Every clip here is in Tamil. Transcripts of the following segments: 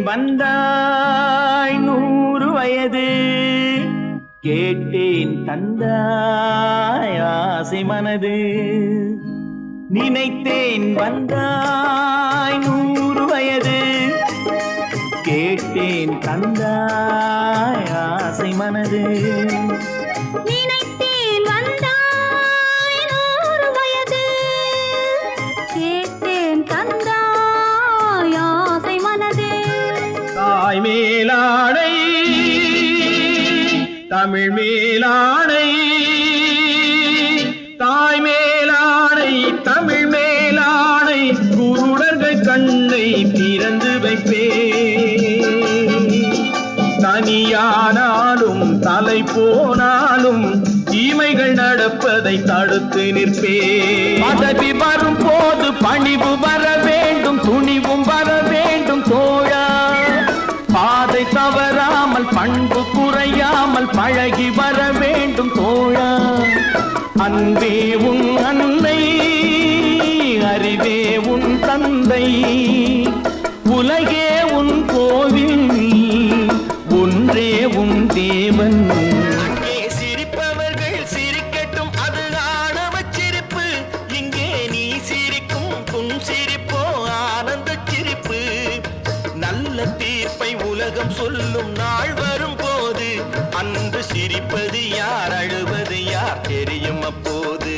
வந்தாய் 100 வயது கேட்டேன் தந்தாய் ஆசை மனது நினைத்தேன் வந்தாய் 100 வயது கேட்டேன் தந்தாய் ஆசை மனது நினைத்தேன் வந்தாய் 100 வயது கேட்டேன் தந்தாய் ஆசை மனது தாய் மேலாடை தமிழ் மேலாடை தாய் மேலாடை தமிழ் மேலாடை குருடர்கள் கண்ணை திறந்து வைப்பே தனியானாலும் தலை போனாலும் தீமைகள் நடப்பதை தடுத்து நிற்பே பதவி வரும் போது பணிவு வர வேண்டும் துணிவும் வர வேண்டும் தோழா பாதை தவறாமல் பண்பு குறையாமல் பழகி வர வேண்டும் தோழா அன்பே உன் அன்னை அறிவே உன் தந்தை உலகே உன் கோவில் ஒன்றே உன் தேவன் அங்கே சிரிப்பவர்கள் சிரிக்கட்டும் அது ஆணவச் சிரிப்பு இங்கே நீ சிரிக்கும் புன் சிரிப்போ ஆனந்த சிரிப்பு நல்ல தீர்ப்பை உலகம் சொல்லும் நாள் வரும் போது அன்று சிரிப்பது யார் அழுவது யார் தெரியும் அப்போது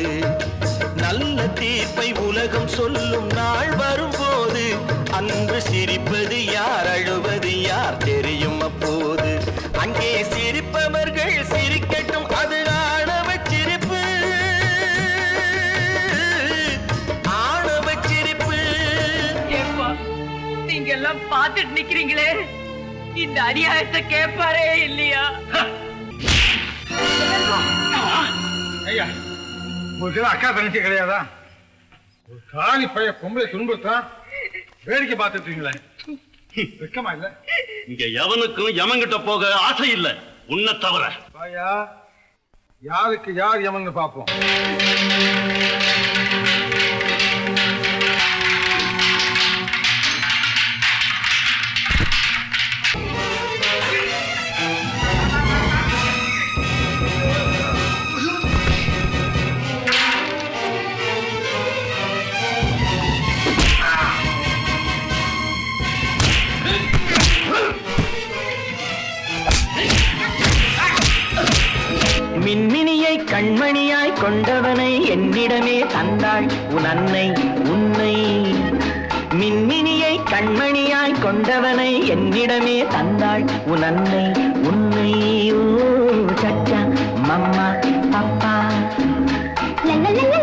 நல்ல தீர்ப்பை உலகம் சொல்லும் நாள் வரும் போது அன்று சிரிப்பது யார் அழுவது யார் தெரியும் அப்போது அங்கே சிரிப்பவர்கள் சிரிக்கட்டும் அது ஆணவச் சிரிப்பு ஆணவச் சிரிப்பு நீங்க எல்லாம் பார்த்துட்டு நிக்கிறீங்களே இந்த அநியாயத்தை கேட்பாரே இல்லையா ஐயா உங்களுக்கு அக்கா தங்கச்சி கிடையாதா ஒரு காலி பைய பொம்பளை துன்புறுத்தான் வேடிக்கை பார்த்துட்டீங்களே வெக்கமா இல்ல இங்க எவனுக்கும் யமன்கிட்ட போக ஆசை இல்ல உன்னை தவிர ஐயா யாருக்கு யார் யமன்னு பார்ப்போம் மின்மினியை கண்மணியாய் கொண்டவனை என்னிடமே தந்தாள் உன் அன்னை உன்னை மின்மினியை கண்மணியாய் கொண்டவனை என்னிடமே தந்தாள் உன் அன்னை உன்னை ஓ சச்சா மம்மா பப்பா லல்லல்லல்ல